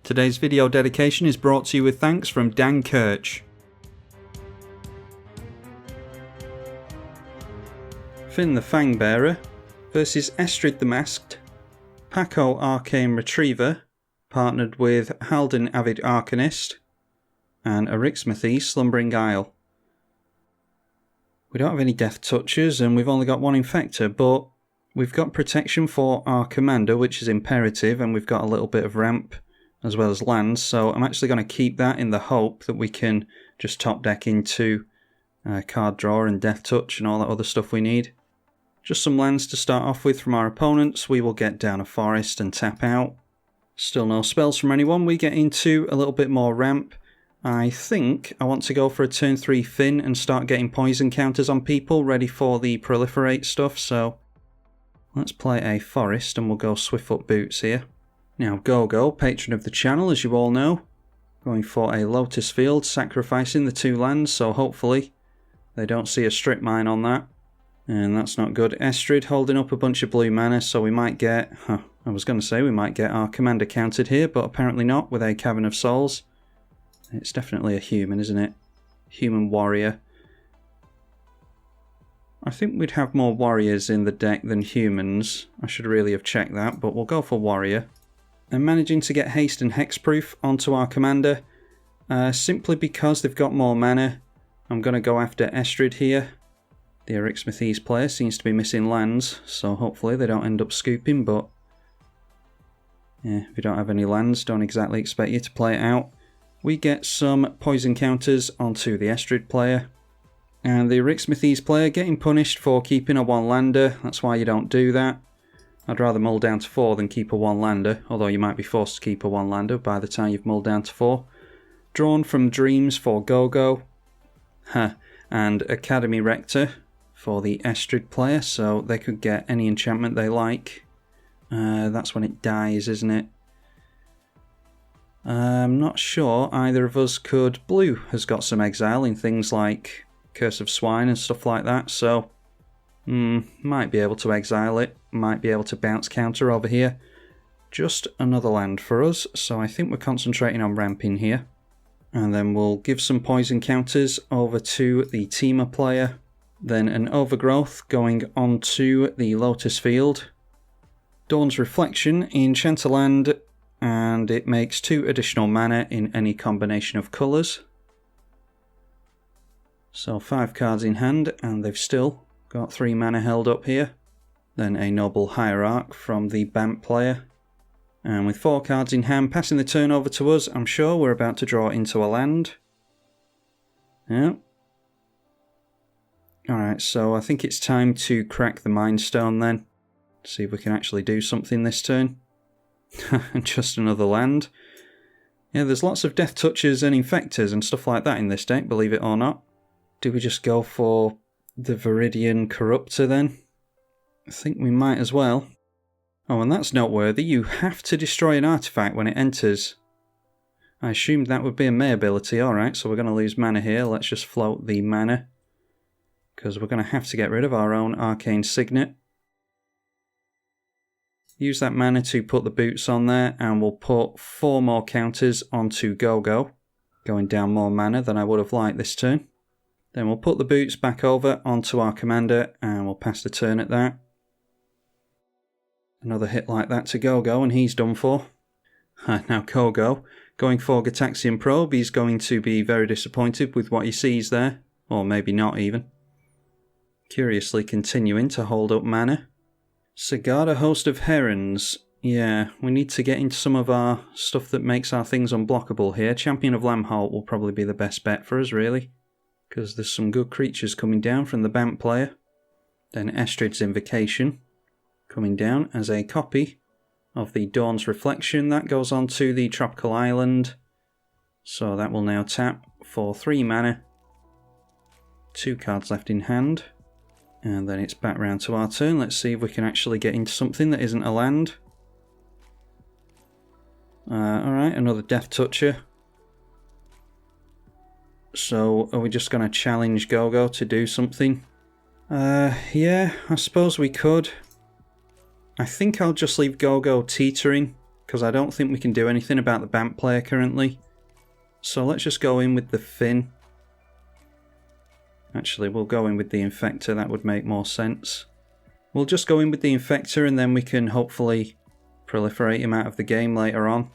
Today's video dedication is brought to you with thanks from Dan Kirch. Fynn the Fangbearer versus Estrid the Masked, Paco Arcane Retriever, partnered with Halden Avid Arcanist, and Erixmathy Slumbering Isle. We don't have any Death Touchers and we've only got one Infector, but we've got protection for our commander, which is imperative, and we've got a little bit of ramp as well as lands, so I'm actually going to keep that in the hope that we can just top deck into card draw and Death Touch and all that other stuff we need. Just some lands to start off with from our opponents. We will get down a forest and tap out. Still no spells from anyone. We get into a little bit more ramp. I think I want to go for a turn 3 Fynn and start getting poison counters on people ready for the proliferate stuff, so let's play a forest and we'll go Swiftfoot Boots here. Now Gogo, patron of the channel as you all know, going for a Lotus Field, sacrificing the 2 lands, so hopefully they don't see a strip mine on that. And that's not good. Estrid holding up a bunch of blue mana, so we might get, I was going to say we might get our commander countered here, but apparently not with a Cavern of Souls. It's definitely a human, isn't it? Human warrior. I think we'd have more warriors in the deck than humans. I should really have checked that, but we'll go for warrior. And managing to get haste and hexproof onto our commander, simply because they've got more mana. I'm going to go after Estrid here. The Erixmathy's player seems to be missing lands, so hopefully they don't end up scooping, but yeah, if you don't have any lands, don't exactly expect you to play it out. We get some poison counters onto the Estrid player. And the Erixmathy's player getting punished for keeping a 1-lander. That's why you don't do that. I'd rather mull down to 4 than keep a 1-lander, although you might be forced to keep a 1-lander by the time you've mulled down to 4. Drawn from Dreams for Gogo. And Academy Rector for the Estrid player, so they could get any enchantment they like. That's when it dies, isn't it? I'm not sure either of us could. Blue has got some exile in things like Curse of Swine and stuff like that, so might be able to exile it, might be able to bounce counter over here. Just another land for us, so I think we're concentrating on ramping here. And then we'll give some poison counters over to the Teamer player. Then an Overgrowth going on to the Lotus Field. Dawn's Reflection in Chanterland, and it makes 2 additional mana in any combination of colours. So 5 cards in hand, and they've still got 3 mana held up here. Then a Noble Hierarch from the Bamp player. And with 4 cards in hand, passing the turn over to us, I'm sure we're about to draw into a land. Yeah. Alright, so I think it's time to crack the Mind Stone then. See if we can actually do something this turn. Just another land. Yeah, there's lots of Death Touchers and Infectors and stuff like that in this deck, believe it or not. Do we just go for the Viridian Corruptor then? I think we might as well. Oh, and that's noteworthy. You have to destroy an artifact when it enters. I assumed that would be a May ability. Alright, so we're going to lose mana here. Let's just float the mana, because we're going to have to get rid of our own Arcane Signet. Use that mana to put the boots on there, and we'll put 4 more counters onto Gogo, going down more mana than I would have liked this turn. Then we'll put the boots back over onto our commander, and we'll pass the turn at that. Another hit like that to Gogo, and he's done for. Now Gogo, going for Gitaxian Probe, he's going to be very disappointed with what he sees there, or maybe not even. Curiously continuing to hold up mana. Sigarda Host of Herons. Yeah, we need to get into some of our stuff that makes our things unblockable here. Champion of Lambholt will probably be the best bet for us, really, because there's some good creatures coming down from the Bamp player. Then Estrid's Invocation coming down as a copy of the Dawn's Reflection. That goes on to the Tropical Island, so that will now tap for 3 mana. 2 cards left in hand. And then it's back round to our turn. Let's see if we can actually get into something that isn't a land. Alright, another Death Toucher. So, are we just going to challenge Gogo to do something? Yeah, I suppose we could. I think I'll just leave Gogo teetering because I don't think we can do anything about the Bant player currently. So let's just go in with the Fynn. Actually, we'll go in with the Infector, that would make more sense. We'll just go in with the Infector and then we can hopefully proliferate him out of the game later on.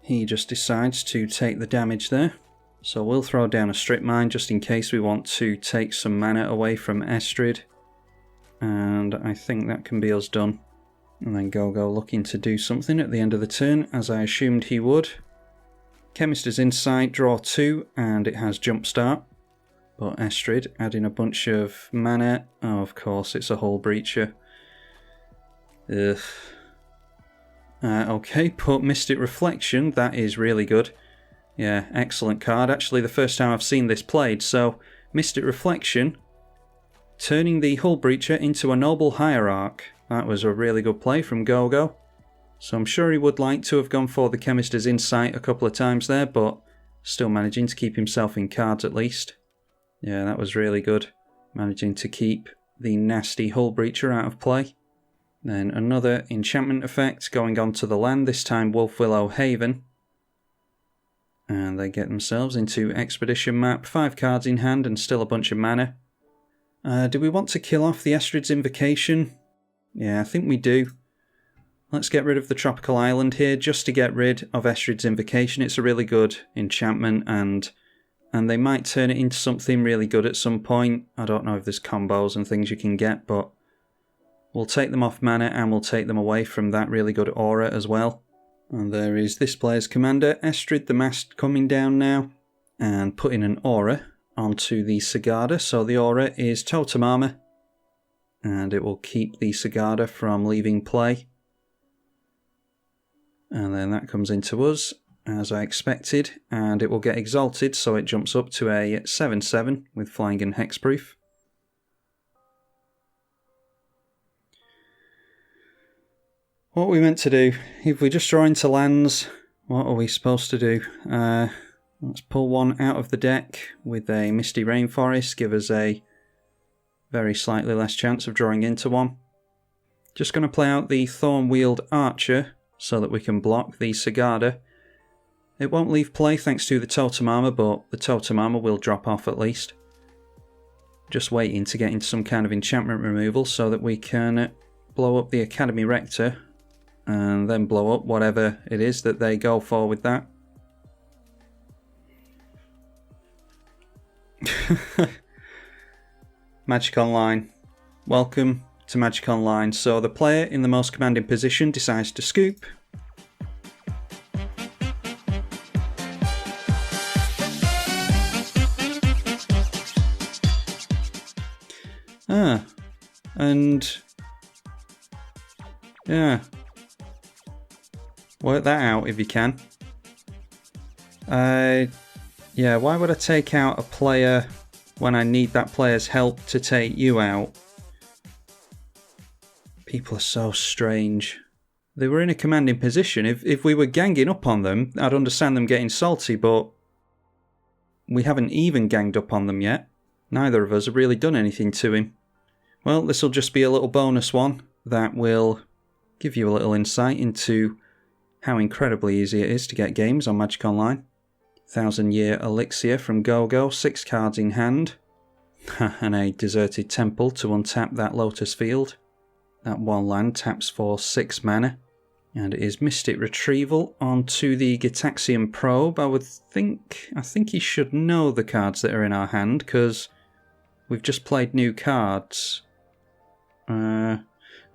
He just decides to take the damage there. So we'll throw down a Strip Mine just in case we want to take some mana away from Estrid. And I think that can be us done. And then Gogo looking to do something at the end of the turn, as I assumed he would. Chemist's Insight, draw 2, and it has Jumpstart. But Estrid adding a bunch of mana. Oh, of course, it's a Hull Breacher. Ugh. Okay, put Mystic Reflection, that is really good. Yeah, excellent card. Actually, the first time I've seen this played. So, Mystic Reflection, turning the Hull Breacher into a Noble Hierarch. That was a really good play from Gogo. So I'm sure he would like to have gone for the Chemist's Insight a couple of times there, but still managing to keep himself in cards at least. Yeah, that was really good. Managing to keep the nasty Hull Breacher out of play. Then another enchantment effect going on to the land, this time Wolf Willow Haven. And they get themselves into Expedition Map, 5 cards in hand and still a bunch of mana. Do we want to kill off the Estrid's Invocation? Yeah, I think we do. Let's get rid of the Tropical Island here, just to get rid of Estrid's Invocation. It's a really good enchantment, and they might turn it into something really good at some point. I don't know if there's combos and things you can get, but we'll take them off mana, and we'll take them away from that really good aura as well. And there is this player's commander, Estrid the Masked, coming down now, and putting an aura onto the Sigarda. So the aura is Totem Armor, and it will keep the Sigarda from leaving play. And then that comes into us, as I expected, and it will get exalted, so it jumps up to a 7/7 with flying and hexproof. What are we meant to do? If we just draw into lands, what are we supposed to do? Let's pull one out of the deck with a Misty Rainforest, give us a very slightly less chance of drawing into one. Just going to play out the Thorn-Wheeled Archer so that we can block the Sigarda. It won't leave play thanks to the Totem Armor, but the Totem Armor will drop off at least. Just waiting to get into some kind of enchantment removal so that we can blow up the Academy Rector and then blow up whatever it is that they go for with that. Magic Online. Welcome to Magic Online. So the player in the most commanding position decides to scoop. And yeah, work that out if you can. Yeah, why would I take out a player when I need that player's help to take you out? People are so strange. They were in a commanding position. If we were ganging up on them, I'd understand them getting salty, but we haven't even ganged up on them yet. Neither of us have really done anything to him. Well, this will just be a little bonus one that will give you a little insight into how incredibly easy it is to get games on Magic Online. 1000-Year Elixir from Gogo, 6 cards in hand, and a Deserted Temple to untap that Lotus Field. That one land taps for 6 mana, and it is Mystic Retrieval onto the Gitaxian Probe. I think he should know the cards that are in our hand, because we've just played new cards.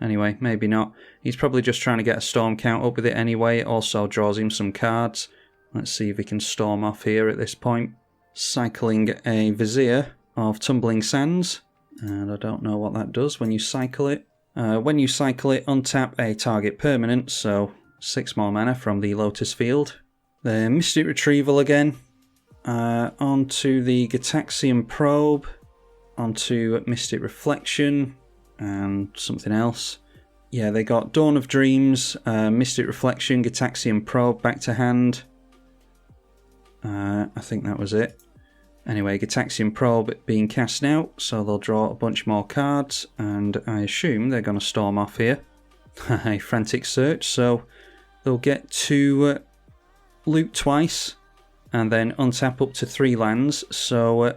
Anyway, maybe not. He's probably just trying to get a storm count up with it anyway. It also draws him some cards. Let's see if we can storm off here at this point. Cycling a Vizier of Tumbling Sands. And I don't know what that does when you cycle it. When you cycle it, untap a target permanent, so 6 more mana from the Lotus Field. The Mystic Retrieval again. Onto the Gitaxian Probe. Onto Mystic Reflection. And something else. Yeah, they got Dawn of Dreams, Mystic Reflection, Gitaxian Probe back to hand. I think that was it. Anyway, Gitaxian Probe being cast now, so they'll draw a bunch more cards, and I assume they're going to storm off here. A Frantic Search, so they'll get to loot twice and then untap up to 3 lands. So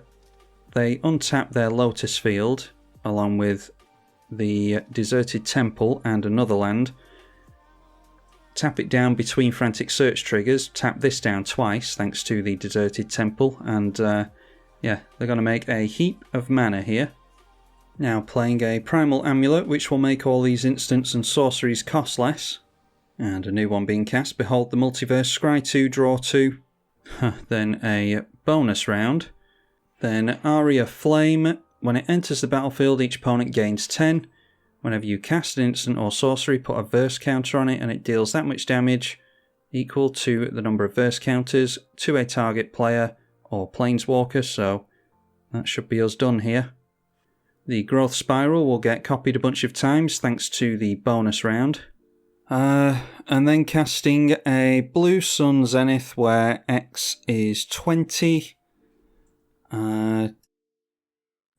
they untap their Lotus Field along with the Deserted Temple and another land. Tap it down between Frantic Search triggers. Tap this down twice thanks to the Deserted Temple. And yeah, they're going to make a heap of mana here. Now playing a Primal Amulet, which will make all these instants and sorceries cost less. And a new one being cast. Behold the Multiverse, scry 2, draw 2. Then a bonus round. Then Aria Flame. When it enters the battlefield, each opponent gains 10. Whenever you cast an instant or sorcery, put a verse counter on it and it deals that much damage equal to the number of verse counters to a target player or planeswalker, so that should be us done here. The Growth Spiral will get copied a bunch of times thanks to the bonus round. And then casting a Blue Sun Zenith where X is 20. Are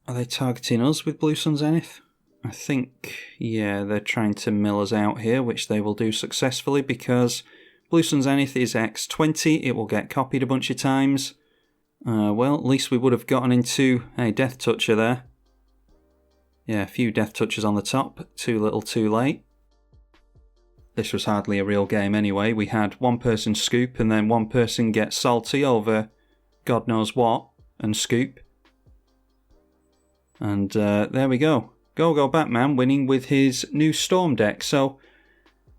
they targeting us with Blue Sun Zenith? I think, yeah, they're trying to mill us out here, which they will do successfully because Blue Sun Zenith is X20. It will get copied a bunch of times. Well, at least we would have gotten into a Death Toucher there. Yeah, a few Death Touchers on the top. Too little, too late. This was hardly a real game anyway. We had one person scoop and then one person get salty over God knows what and scoop. And there we go. Gogo Batman winning with his new Storm deck. So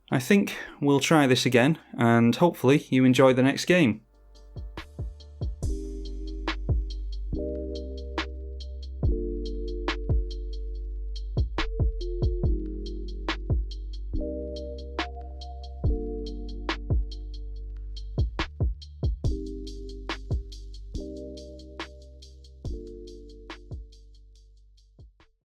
I think we'll try this again and hopefully you enjoy the next game.